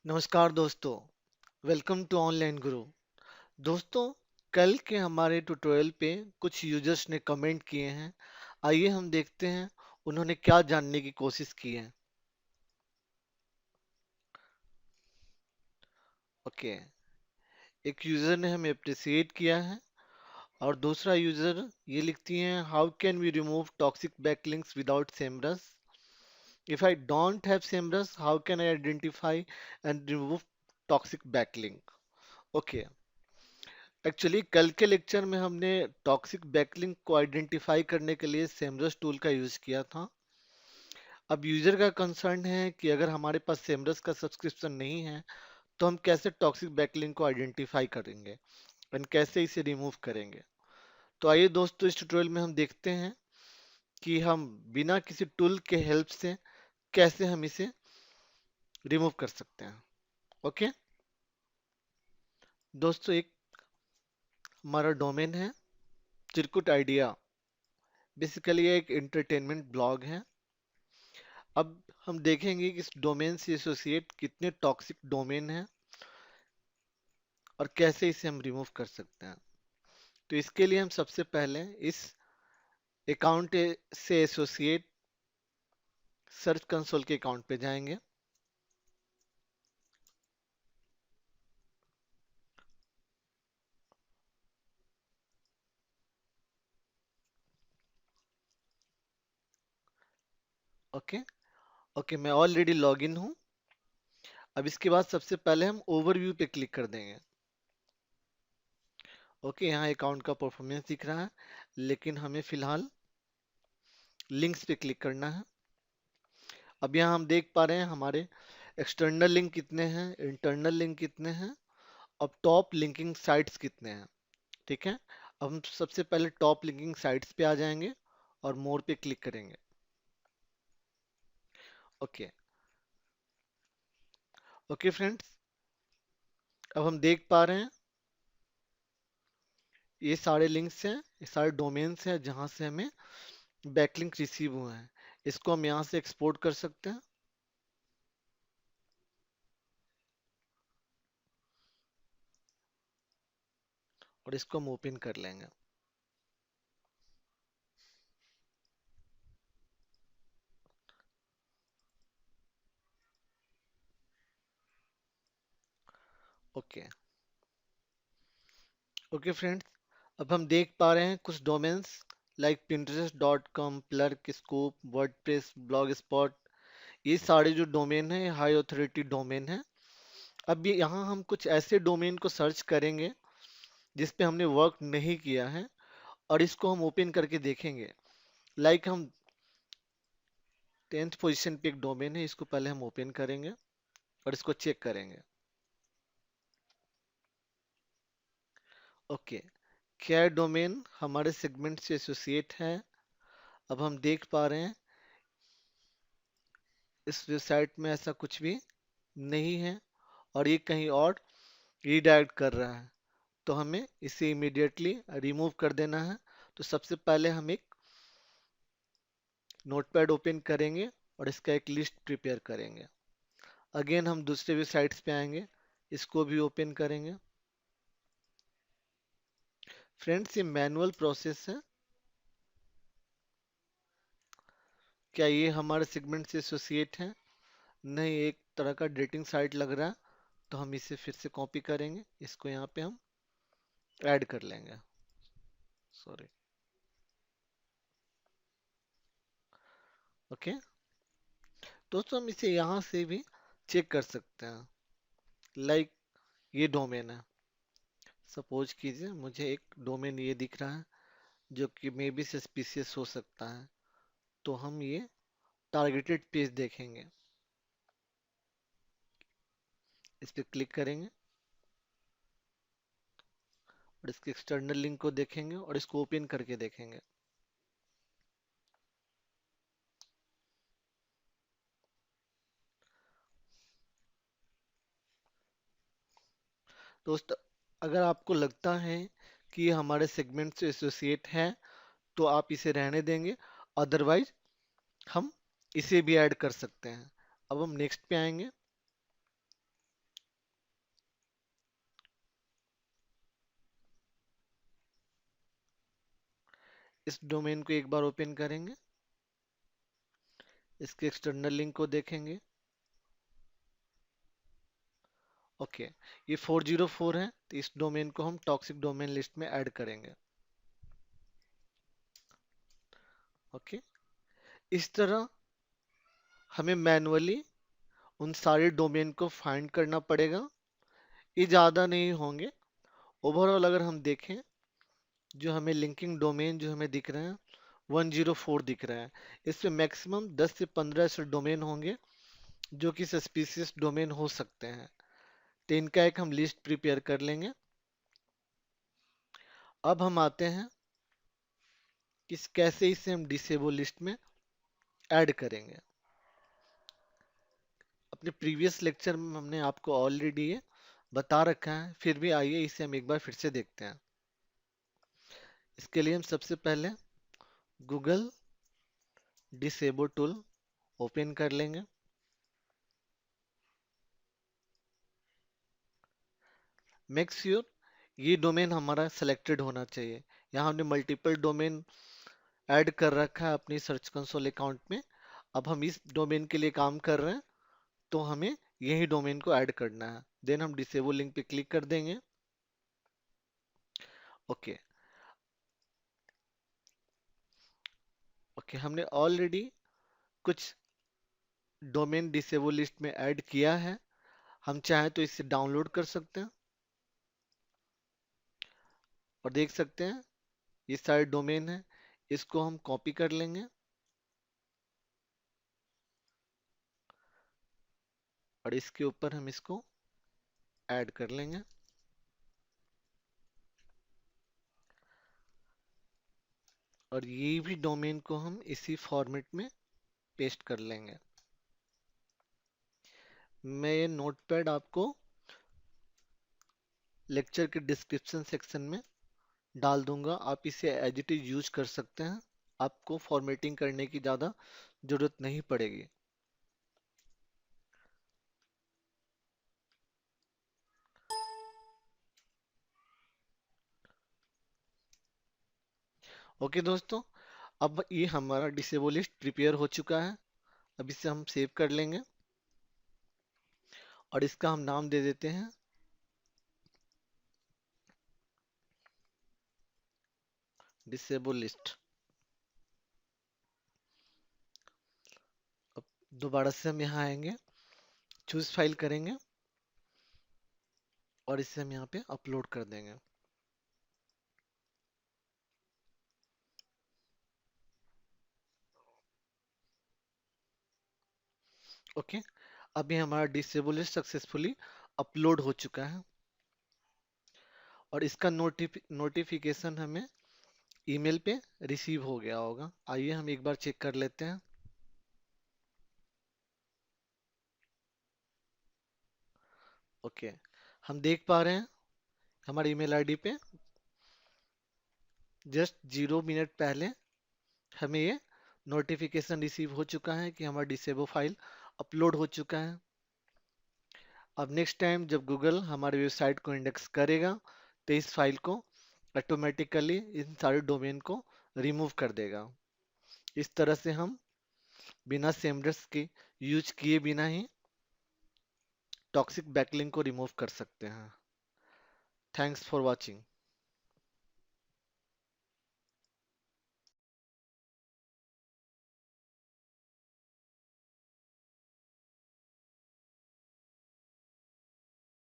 नमस्कार दोस्तों, welcome to online गुरु। दोस्तों, कल के हमारे ट्यूटोरियल पे कुछ यूजर्स ने कमेंट किए हैं। आइए हम देखते हैं उन्होंने क्या जानने की कोशिश की है। ओके, एक यूजर ने हमें अप्रिशिएट किया है और दूसरा यूजर ये लिखती हैं, how can we remove toxic backlinks without Semrush? If I don't have Semrush, how can I identify and remove toxic backlink? Okay, actually कल के लेक्चर में हमने टॉक्सिक बैकलिंक को आइडेंटिफाई करने के लिए सेमरस टूल का यूज किया था। अब यूजर का कंसर्न है कि अगर हमारे पास सेमरस का सब्सक्रिप्शन नहीं है तो हम कैसे टॉक्सिक बैकलिंक को आइडेंटिफाई करेंगे एंड कैसे इसे रिमूव करेंगे। तो आइए दोस्तों, इस ट्यूटोरियल में हम देखते हैं कि हम बिना किसी टूल के हेल्प से कैसे हम इसे रिमूव कर सकते हैं। ओके दोस्तों, एक हमारा डोमेन है चिरकुट आइडिया। बेसिकली ये एक एंटरटेनमेंट ब्लॉग है। अब हम देखेंगे कि इस डोमेन से एसोसिएट कितने टॉक्सिक डोमेन हैं और कैसे इसे हम रिमूव कर सकते हैं। तो इसके लिए हम सबसे पहले इस अकाउंट से एसोसिएट सर्च कंसोल के अकाउंट पे जाएंगे। ओके ओके, मैं ऑलरेडी लॉग इन हूँ। अब इसके बाद सबसे पहले हम ओवरव्यू पे क्लिक कर देंगे। ओके, यहाँ अकाउंट का परफॉर्मेंस दिख रहा है, लेकिन हमें फिलहाल लिंक्स पे क्लिक करना है। अब यहाँ हम देख पा रहे हैं हमारे एक्सटर्नल लिंक कितने हैं, इंटरनल लिंक कितने हैं, अब टॉप लिंकिंग साइट्स कितने हैं। ठीक है, अब हम सबसे पहले टॉप लिंकिंग साइट्स पे आ जाएंगे और मोर पे क्लिक करेंगे। ओके ओके फ्रेंड्स, अब हम देख पा रहे हैं ये सारे लिंक्स हैं, ये सारे डोमेन्स हैं जहां से हमें बैकलिंक रिसीव हुए हैं। इसको हम यहाँ से एक्सपोर्ट कर सकते हैं और इसको हम ओपन कर लेंगे। ओके ओके फ्रेंड्स, अब हम देख पा रहे हैं कुछ domains like pinterest.com, Plurk, Scoop, WordPress, Blogspot. ये सारे जो डोमेन हैं हाई ऑथोरिटी डोमेन हैं। अब ये यहाँ हम कुछ ऐसे डोमेन को सर्च करेंगे जिस पे हमने वर्क नहीं किया है और इसको हम ओपन करके देखेंगे। लाइक हम 10th पोजीशन पे एक डोमेन है, इसको पहले हम ओपन करेंगे और इसको चेक करेंगे। ओके, क्या डोमेन हमारे सेगमेंट से एसोसिएट है? अब हम देख पा रहे हैं इस वेबसाइट में ऐसा कुछ भी नहीं है और ये कहीं और रीडायरेक्ट कर रहा है, तो हमें इसे इमीडिएटली रिमूव कर देना है। तो सबसे पहले हम एक नोटपैड ओपन करेंगे और इसका एक लिस्ट प्रिपेयर करेंगे। अगेन हम दूसरे वेबसाइट्स पे आएंगे, इसको भी ओपन करेंगे। फ्रेंड्स, ये मैनुअल प्रोसेस है। क्या ये हमारे सेगमेंट से एसोसिएट है? नहीं, एक तरह का डेटिंग साइट लग रहा है। तो हम इसे फिर से कॉपी करेंगे, इसको यहाँ पे हम ऐड कर लेंगे। सॉरी। ओके दोस्तों, हम इसे यहाँ से भी चेक कर सकते हैं। लाइक ये डोमेन है, सपोज कीजिए मुझे एक डोमेन ये दिख रहा है जो कि मे बी सस्पिशियस हो सकता है, तो हम ये टारगेटेड पेज देखेंगे। इस पर क्लिक करेंगे और इसके एक्सटर्नल लिंक को देखेंगे और इसको ओपन करके देखेंगे। दोस्तों, अगर आपको लगता है कि ये हमारे सेगमेंट से एसोसिएट है तो आप इसे रहने देंगे, अदरवाइज हम इसे भी ऐड कर सकते हैं। अब हम नेक्स्ट पे आएंगे। इस डोमेन को एक बार ओपन करेंगे, इसके एक्सटर्नल लिंक को देखेंगे। ओके, ये 404 है, तो इस डोमेन को हम टॉक्सिक डोमेन लिस्ट में ऐड करेंगे। ओके, इस तरह हमें मैनुअली उन सारे डोमेन को फाइंड करना पड़ेगा। ये ज़्यादा नहीं होंगे। ओवरऑल अगर हम देखें, जो हमें लिंकिंग डोमेन जो हमें दिख रहे हैं 104 दिख रहा है। इसमें मैक्सिमम 10 से 15 ऐसे डोमेन होंगे जो कि सस्पिशियस डोमेन हो सकते हैं। तो इनका एक हम लिस्ट प्रिपेयर कर लेंगे। अब हम आते हैं कि कैसे इसे हम डिसेबल लिस्ट में ऐड करेंगे। अपने प्रीवियस लेक्चर में हमने आपको ऑलरेडी ये बता रखा है, फिर भी आइए इसे हम एक बार फिर से देखते हैं। इसके लिए हम सबसे पहले गूगल डिसेबल टूल ओपन कर लेंगे। मेक श्योर ये डोमेन हमारा सिलेक्टेड होना चाहिए। यहाँ हमने मल्टीपल डोमेन ऐड कर रखा है अपनी सर्च कंसोल अकाउंट में। अब हम इस डोमेन के लिए काम कर रहे हैं, तो हमें यही डोमेन को ऐड करना है। देन हम डिसेबल लिंक पे क्लिक कर देंगे। ओके, ओके, हमने ऑलरेडी कुछ डोमेन डिसेबल लिस्ट में ऐड किया है। हम चाहें तो इसे डाउनलोड कर सकते हैं और देख सकते हैं ये सारे डोमेन है। इसको हम कॉपी कर लेंगे और इसके ऊपर हम इसको ऐड कर लेंगे। और ये भी डोमेन को हम इसी फॉर्मेट में पेस्ट कर लेंगे। मैं ये नोटपैड आपको लेक्चर के डिस्क्रिप्शन सेक्शन में डाल दूंगा, आप इसे एज इट इज यूज कर सकते हैं। आपको फॉर्मेटिंग करने की ज़्यादा जरूरत नहीं पड़ेगी। ओके दोस्तों, अब ये हमारा डिसेबल लिस्ट प्रिपेयर हो चुका है। अब इसे हम सेव कर लेंगे और इसका हम नाम दे देते हैं डिसेबल लिस्ट। अब दोबारा से हम यहाँ आएंगे, चूज फाइल करेंगे और इसे हम यहाँ पे अपलोड कर देंगे। ओके, अभी हमारा डिसेबल लिस्ट सक्सेसफुली अपलोड हो चुका है और इसका नोटिफिकेशन हमें ईमेल पे रिसीव हो गया होगा। आइए हम एक बार चेक कर लेते हैं। ओके, हम देख पा रहे हैं हमारे ईमेल आईडी पे जस्ट 0 मिनट पहले हमें ये नोटिफिकेशन रिसीव हो चुका है कि हमारा डिसेबल फाइल अपलोड हो चुका है। अब नेक्स्ट टाइम जब गूगल हमारे वेबसाइट को इंडेक्स करेगा, तो इस फाइल को ऑटोमेटिकली इन सारे डोमेन को रिमूव कर देगा। इस तरह से हम बिना सेमरस के यूज किए बिना ही टॉक्सिक बैकलिंक को रिमूव कर सकते हैं। Thanks for watching.